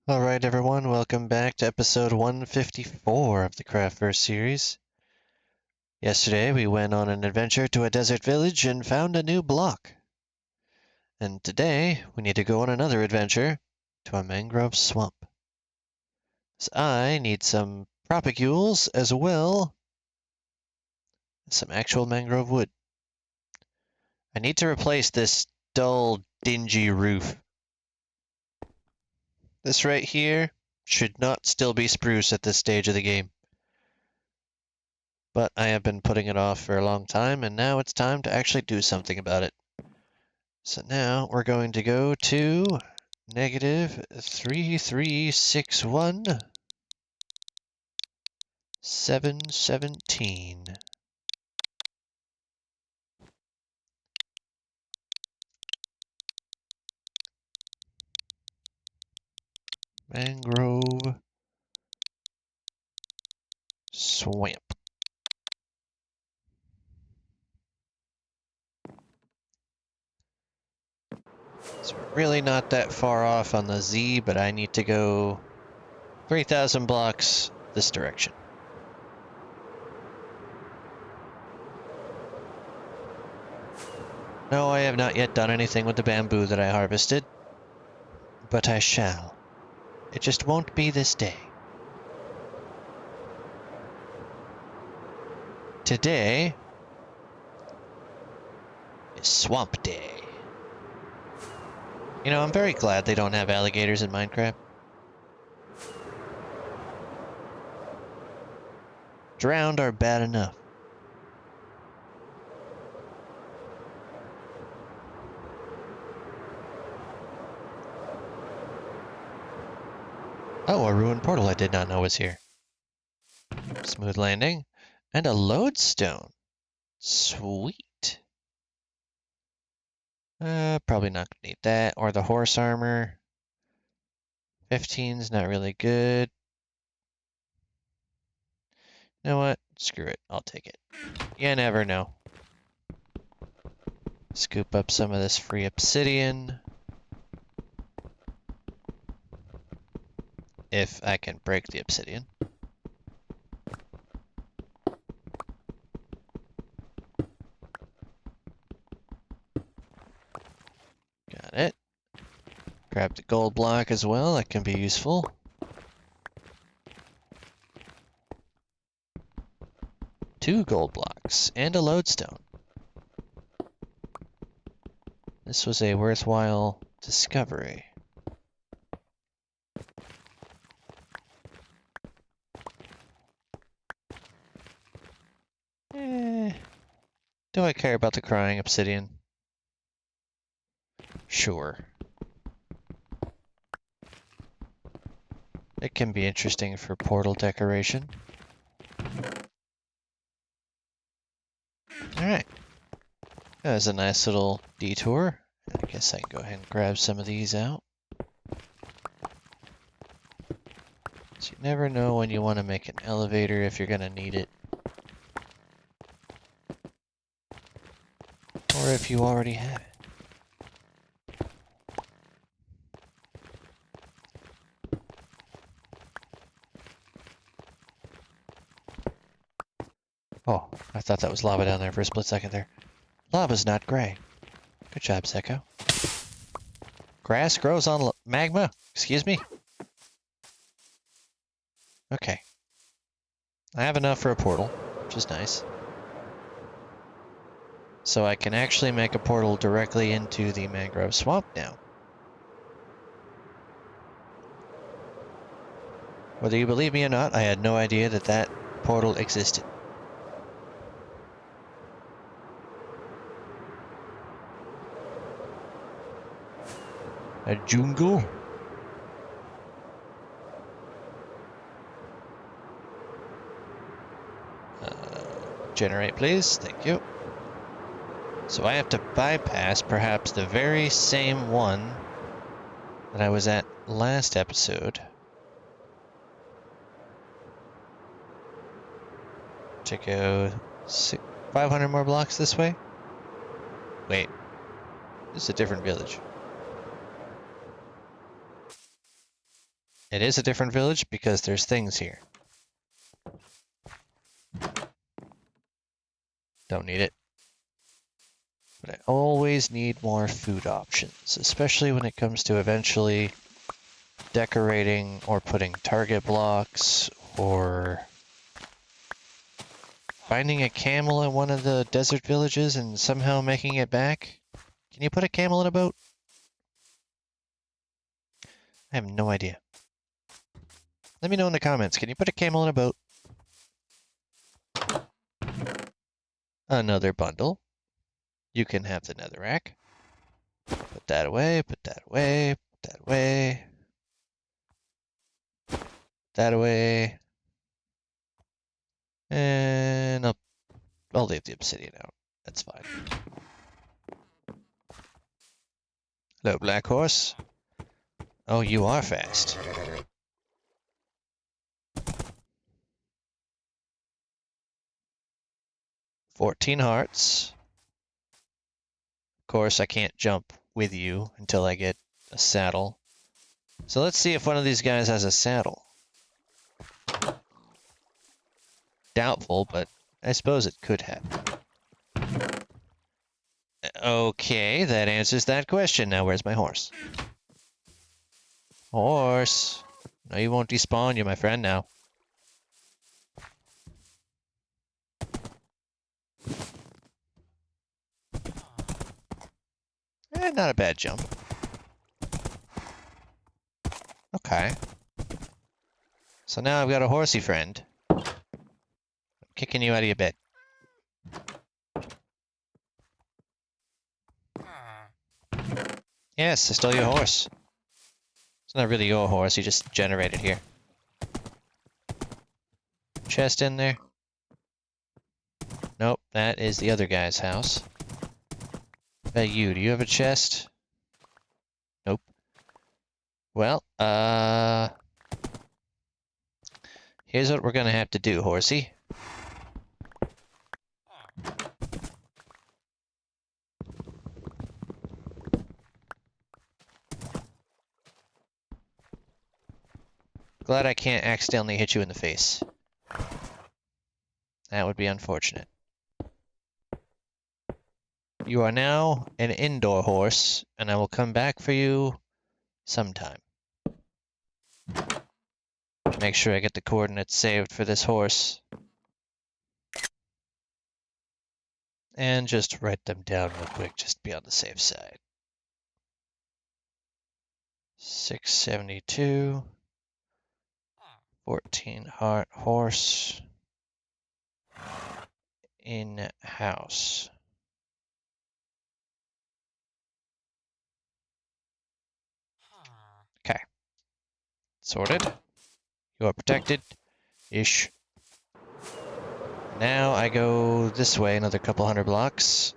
Alright everyone, welcome back to episode 154 of the Craftverse series. Yesterday we went on an adventure to a desert village and found a new block. And today we need to go on another adventure to a mangrove swamp. So I need some propagules as well as some actual mangrove wood. I need to replace this dull, dingy roof. This right here should not still be spruce at this stage of the game. But I have been putting it off for a long time, and now it's time to actually do something about it. So now we're going to go to -3361 717. Mangrove Swamp. So we're really not that far off on the Z, but I need to go 3,000 blocks this direction. No, I have not yet done anything with the bamboo that I harvested, but I shall. It just won't be this day. Today is Swamp Day. You know, I'm very glad they don't have alligators in Minecraft. Drowned are bad enough. Oh, a ruined portal I did not know was here. Smooth landing. And a lodestone. Sweet. Probably not gonna need that. Or the horse armor. 15's not really good. You know what? Screw it. I'll take it. You never know. Scoop up some of this free obsidian. If I can break the obsidian. Got it. Grab the gold block as well. That can be useful. Two gold blocks and a lodestone. This was a worthwhile discovery. Do I care about the crying obsidian? Sure. It can be interesting for portal decoration. Alright. That was a nice little detour. I guess I can go ahead and grab some of these out. So you never know when you want to make an elevator if you're going to need it. Or if you already have it. Oh, I thought that was lava down there for a split second there. Lava's not gray. Good job, Sekko. Grass grows on magma? Excuse me? Okay. I have enough for a portal, which is nice. So I can actually make a portal directly into the mangrove swamp now. Whether you believe me or not, I had no idea that that portal existed. A jungle? Generate, please. Thank you. So I have to bypass perhaps the very same one that I was at last episode to go 500 more blocks this way. Wait, this is a different village. It is a different village because there's things here. Don't need it. But I always need more food options, especially when it comes to eventually decorating or putting target blocks or finding a camel in one of the desert villages and somehow making it back. Can you put a camel in a boat? I have no idea. Let me know in the comments. Can you put a camel in a boat? Another bundle. You can have the netherrack. Put that away, put that away, put that away. That away. And I'll leave the obsidian out. That's fine. Hello, Black Horse. Oh, you are fast. $14 hearts. Of course, I can't jump with you until I get a saddle. So let's see if one of these guys has a saddle. Doubtful, but I suppose it could happen. Okay, that answers that question. Now where's my horse? Horse. No, you won't despawn you, my friend, now. Not a bad jump. Okay. So now I've got a horsey friend. I'm kicking you out of your bed. Yes, I stole your horse. It's not really your horse, you just generated here. Chest in there? Nope, that is the other guy's house. About you, do you have a chest? Nope. Well, here's what we're gonna have to do, horsey. Glad I can't accidentally hit you in the face. That would be unfortunate. You are now an indoor horse, and I will come back for you sometime. Make sure I get the coordinates saved for this horse. And just write them down real quick, just to be on the safe side. 672. 14 heart horse. In house. Okay. Sorted. You are protected. Ish. Now I go this way another couple hundred blocks.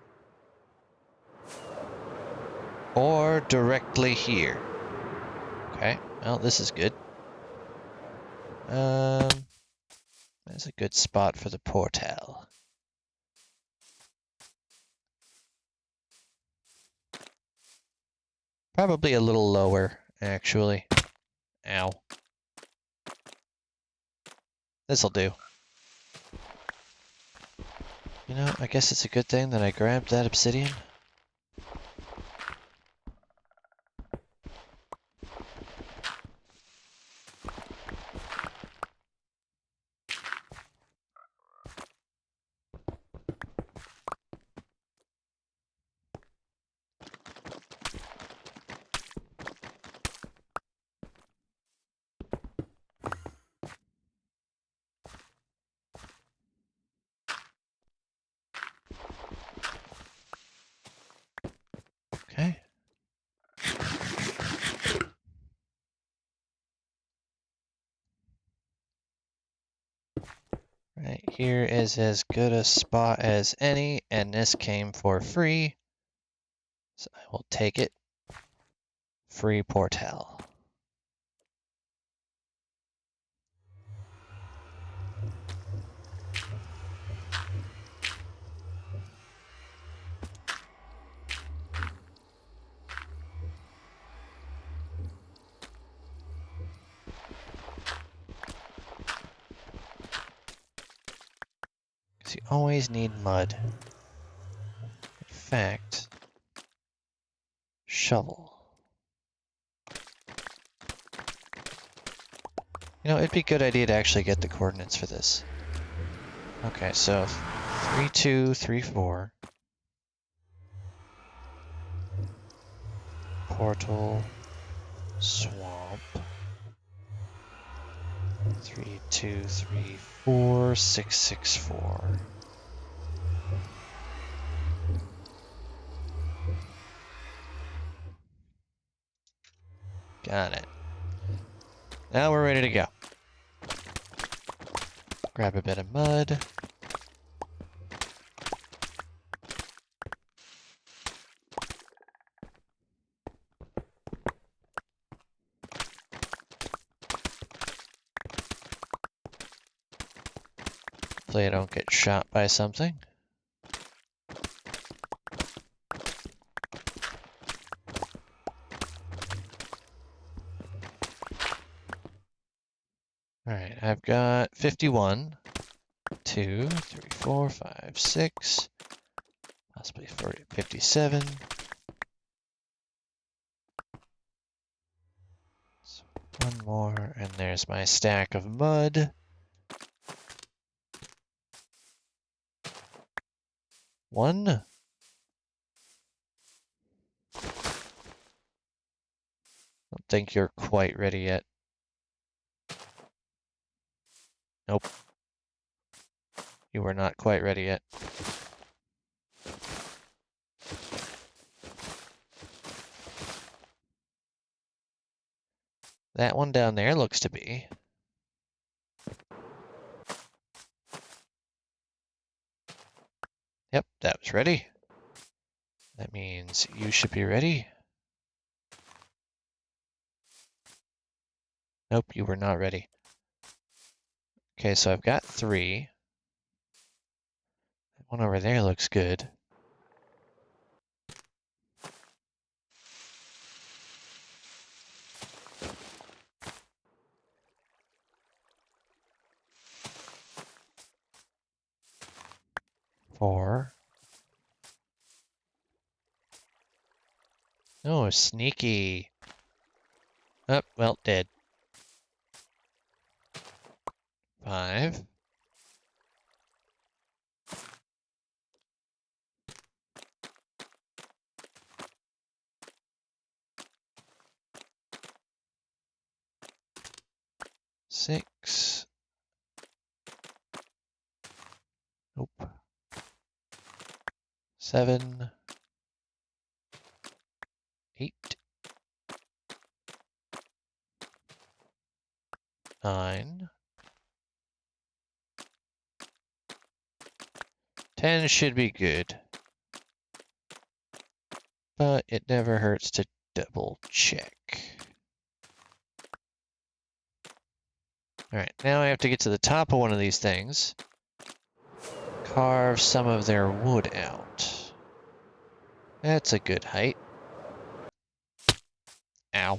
Or directly here. Okay, well, this is good. That's a good spot for the portal. Probably a little lower, actually. Ow. This'll do. You know, I guess it's a good thing that I grabbed that obsidian. Okay. Right here is as good a spot as any, and this came for free. So I will take it. Free portal. So you always need mud. In fact, shovel. You know, it'd be a good idea to actually get the coordinates for this. Okay, so 3, 2, 3, 4. Portal. Swamp. 3, 2, 3, 4, 6, 6, 4. Got it. Now we're ready to go. Grab a bit of mud. Hopefully I don't get shot by something. Alright, I've got 51. 2, 3, 4, 5, 6. Possibly 40, 57. So one more, and there's my stack of mud. 1. Don't think you're quite ready yet. Nope. You are not quite ready yet. That one down there looks to be. Yep, that was ready. That means you should be ready. Nope, you were not ready. Okay, so I've got 3. That one over there looks good. Four. Oh, sneaky. Oh, well, dead. 5. 6. Nope. 7. 8. 9. 10 should be good. But it never hurts to double check. Alright, now I have to get to the top of one of these things. Carve some of their wood out. That's a good height. Ow.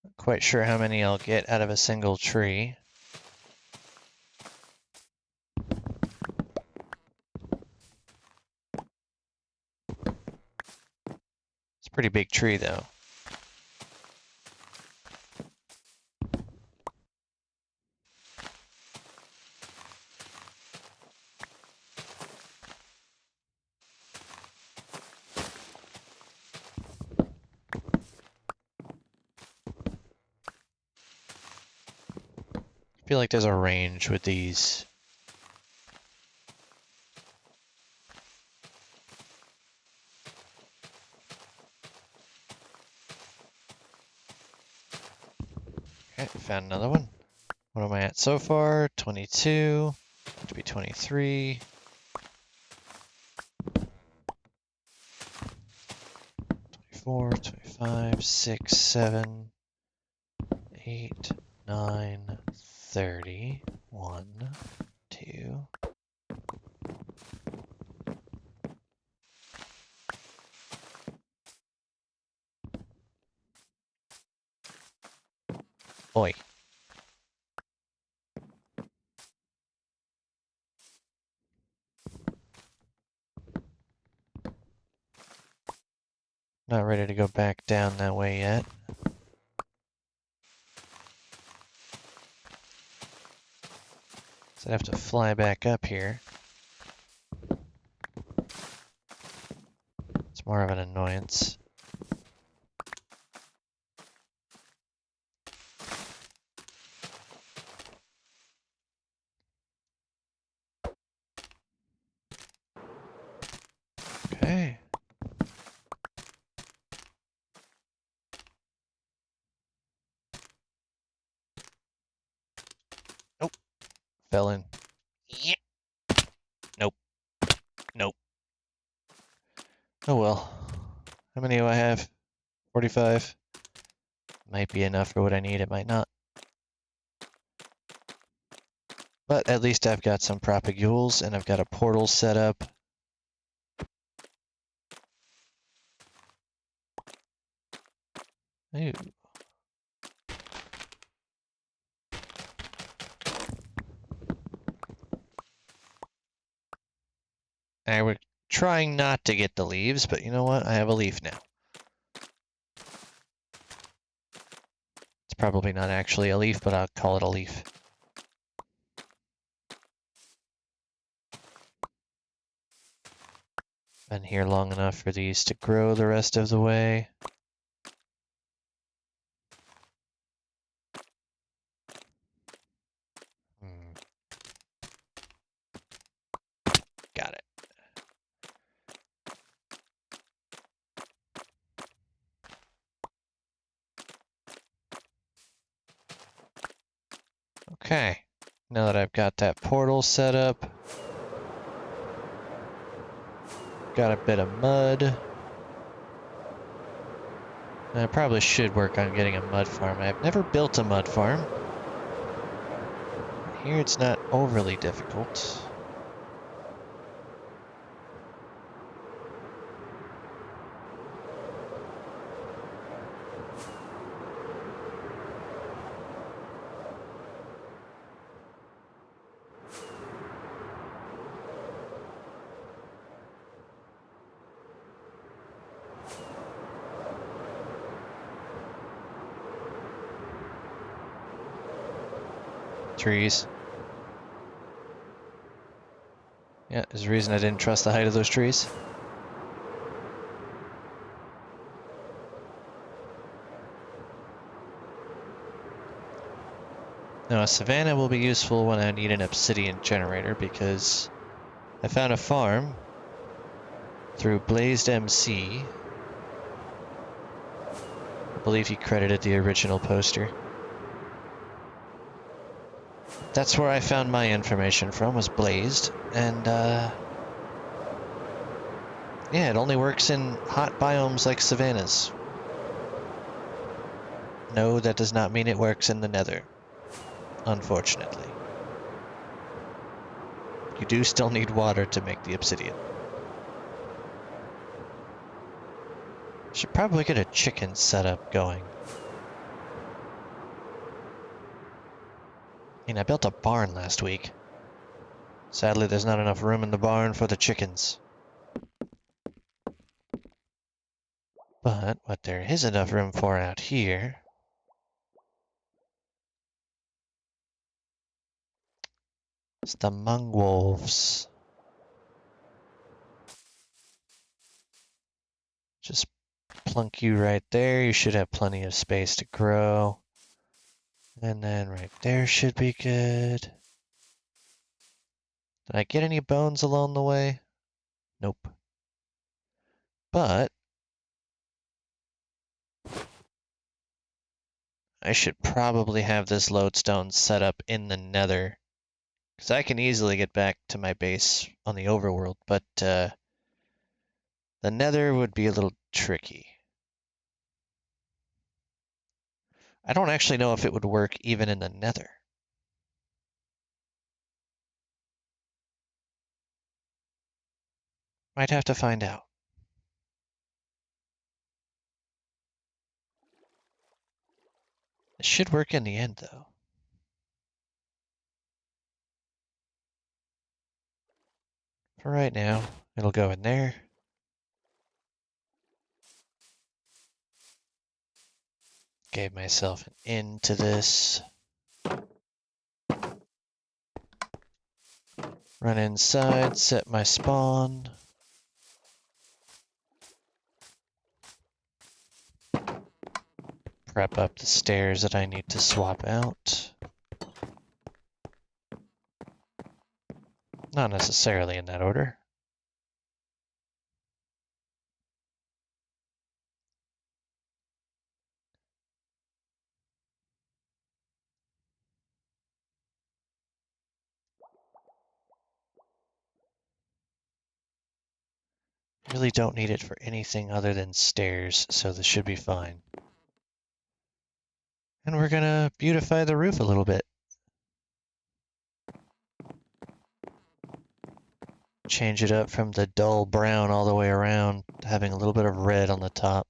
Not quite sure how many I'll get out of a single tree. It's a pretty big tree, though. I feel like there's a range with these. Okay, found another one. What am I at so far? 22. To be 23. 24, 25, 6, 7, 8, 9, 30. 1, 2. Oi. Not ready to go back down that way yet. So I have to fly back up here. It's more of an annoyance. Okay. Nope. Fell in. Yep. Nope. Nope. Oh well. How many do I have? 45. Might be enough for what I need, it might not. But at least I've got some propagules and I've got a portal set up. Ooh. I was trying not to get the leaves, but you know what? I have a leaf now. It's probably not actually a leaf, but I'll call it a leaf. Been here long enough for these to grow the rest of the way. Got it. Okay. Now that I've got that portal set up, got a bit of mud. I probably should work on getting a mud farm. I've never built a mud farm. Here it's not overly difficult. Trees. Yeah, there's a reason I didn't trust the height of those trees. Now, a savanna will be useful when I need an obsidian generator because I found a farm through Blazed MC. I believe he credited the original poster. That's where I found my information from, was Blazed, and yeah, it only works in hot biomes like savannas. No, that does not mean it works in the nether, unfortunately. You do still need water to make the obsidian. Should probably get a chicken setup going. I mean, I built a barn last week. Sadly, there's not enough room in the barn for the chickens. But what there is enough room for out here is the mangroves. Just plunk you right there. You should have plenty of space to grow. And then right there should be good. Did I get any bones along the way? Nope. But I should probably have this lodestone set up in the nether Because I can easily get back to my base on the overworld, but the nether would be a little tricky. I don't actually know if it would work even in the nether. Might have to find out. It should work in the end, though. For right now, it'll go in there. Gave myself an in to this. Run inside, set my spawn. Prep up the stairs that I need to swap out. Not necessarily in that order. Really don't need it for anything other than stairs, so this should be fine. And we're gonna beautify the roof a little bit. Change it up from the dull brown all the way around, to having a little bit of red on the top.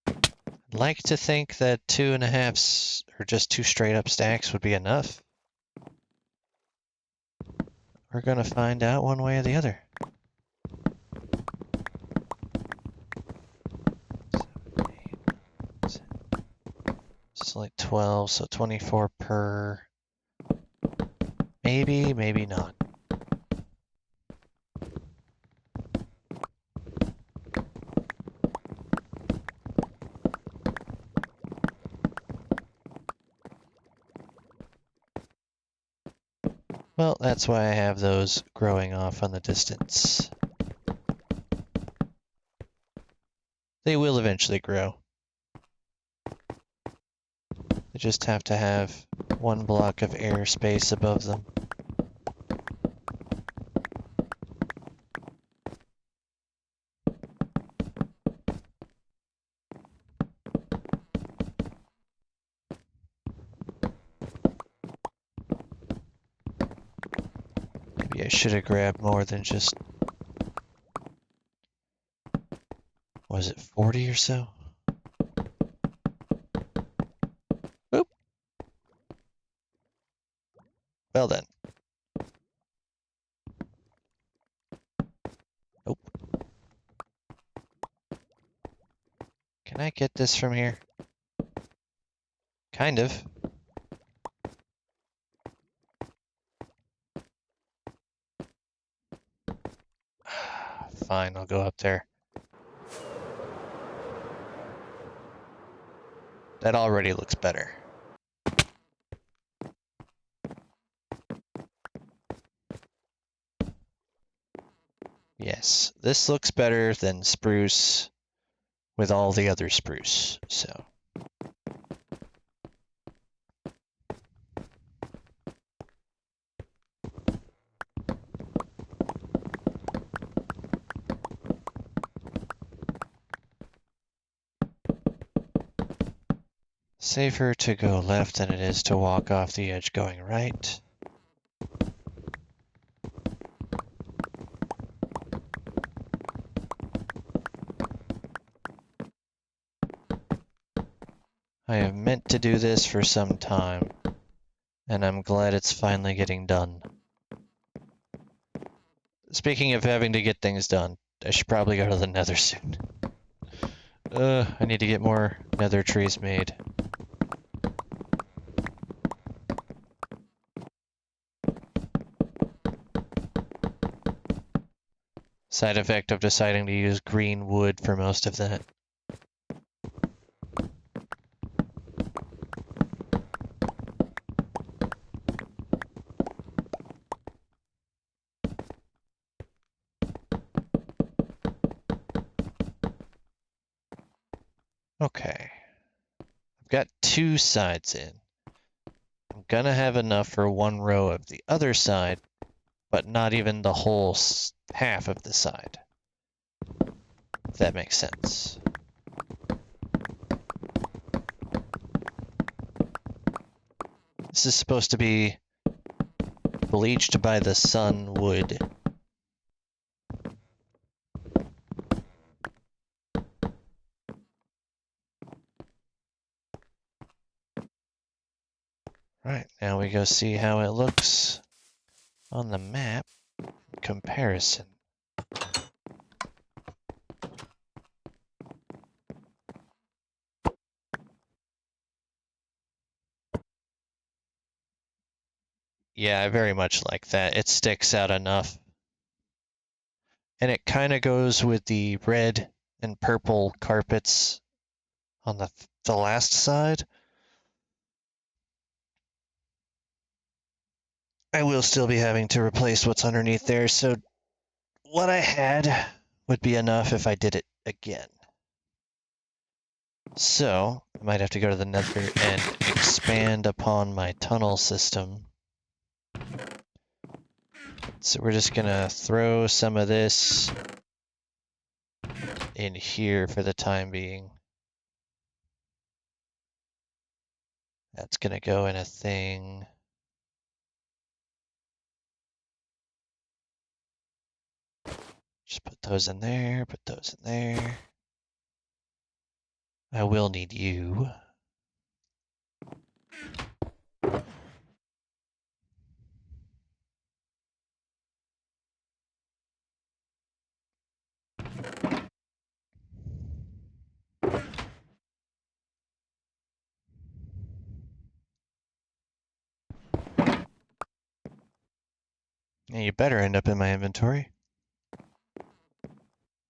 I'd like to think that 2.5 or just 2 straight up stacks would be enough. We're gonna find out one way or the other. 7, 8, this is like 12, so 24 per. Maybe, maybe not. Well, that's why I have those growing off on the distance. They will eventually grow. They just have to have 1 block of airspace above them. Maybe I should have grabbed more than just, was it 40 or so? Oop. Well then. Nope. Can I get this from here? Kind of. Fine, I'll go up there. That already looks better. Yes, this looks better than spruce with all the other spruce, so. Safer to go left than it is to walk off the edge going right. I have meant to do this for some time, and I'm glad it's finally getting done. Speaking of having to get things done, I should probably go to the nether soon. I need to get more nether trees made. Side effect of deciding to use green wood for most of that. Okay. I've got 2 sides in. I'm gonna have enough for 1 row of the other side, but not even the whole half of the side. If that makes sense. This is supposed to be bleached by the sun wood. Right, now we go see how it looks on the map in comparison. Yeah, I very much like that. It sticks out enough. And it kind of goes with the red and purple carpets on the last side. I will still be having to replace what's underneath there, so what I had would be enough if I did it again. So, I might have to go to the nether and expand upon my tunnel system. So we're just gonna throw some of this in here for the time being. That's gonna go in a thing. Just put those in there, put those in there. I will need you. And you better end up in my inventory.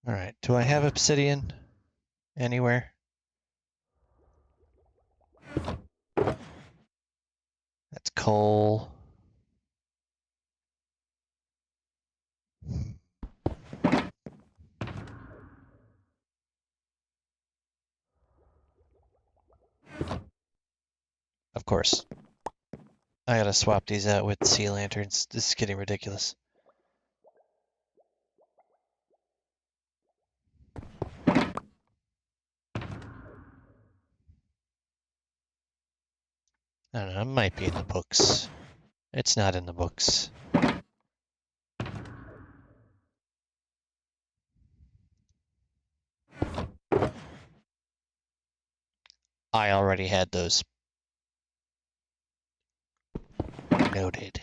Alright, do I have obsidian anywhere? That's coal. Of course. I gotta swap these out with sea lanterns. This is getting ridiculous. I don't know, it might be in the books. It's not in the books. I already had those. Noted.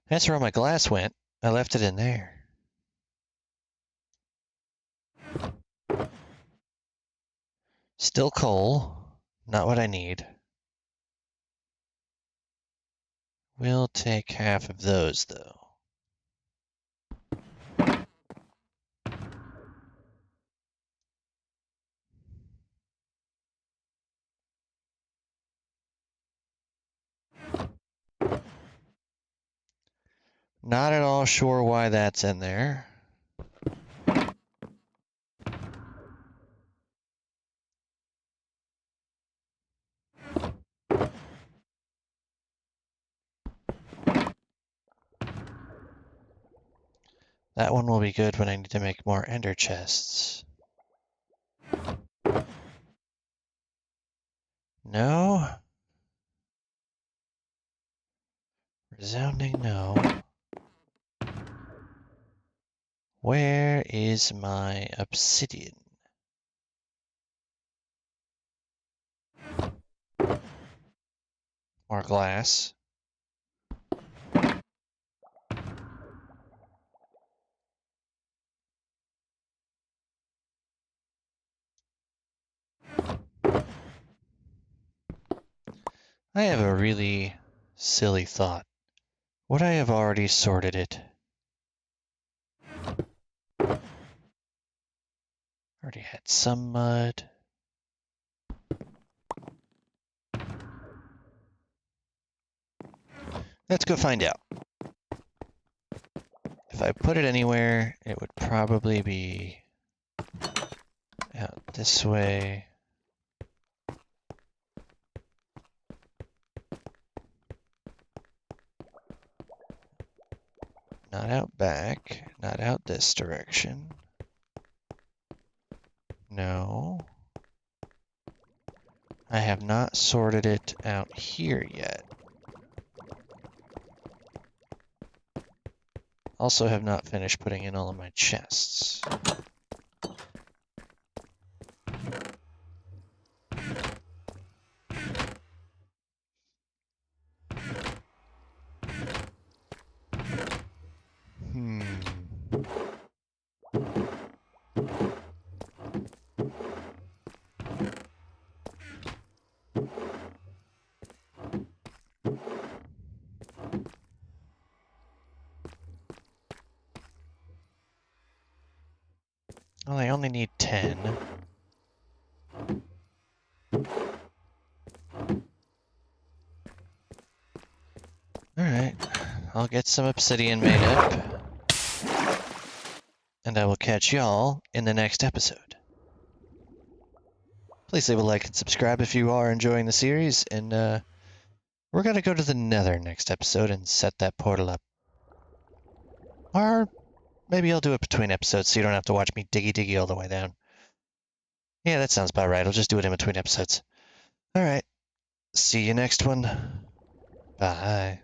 That's where all my glass went. I left it in there. Still coal. Not what I need. We'll take half of those, though. Not at all sure why that's in there. That one will be good when I need to make more ender chests. No? Resounding no. Where is my obsidian? More glass. I have a really silly thought. Would I have already sorted it? Already had some mud. Let's go find out. If I put it anywhere, it would probably be out this way. Not out back, not out this direction. No. I have not sorted it out here yet. Also have not finished putting in all of my chests. Well, I only need 10. Alright, I'll get some obsidian made up. And I will catch y'all in the next episode. Please leave a like and subscribe if you are enjoying the series, and we're gonna go to the Nether next episode and set that portal up. Or maybe I'll do it between episodes so you don't have to watch me diggy all the way down. Yeah, that sounds about right. I'll just do it in between episodes. Alright, see you next one. Bye.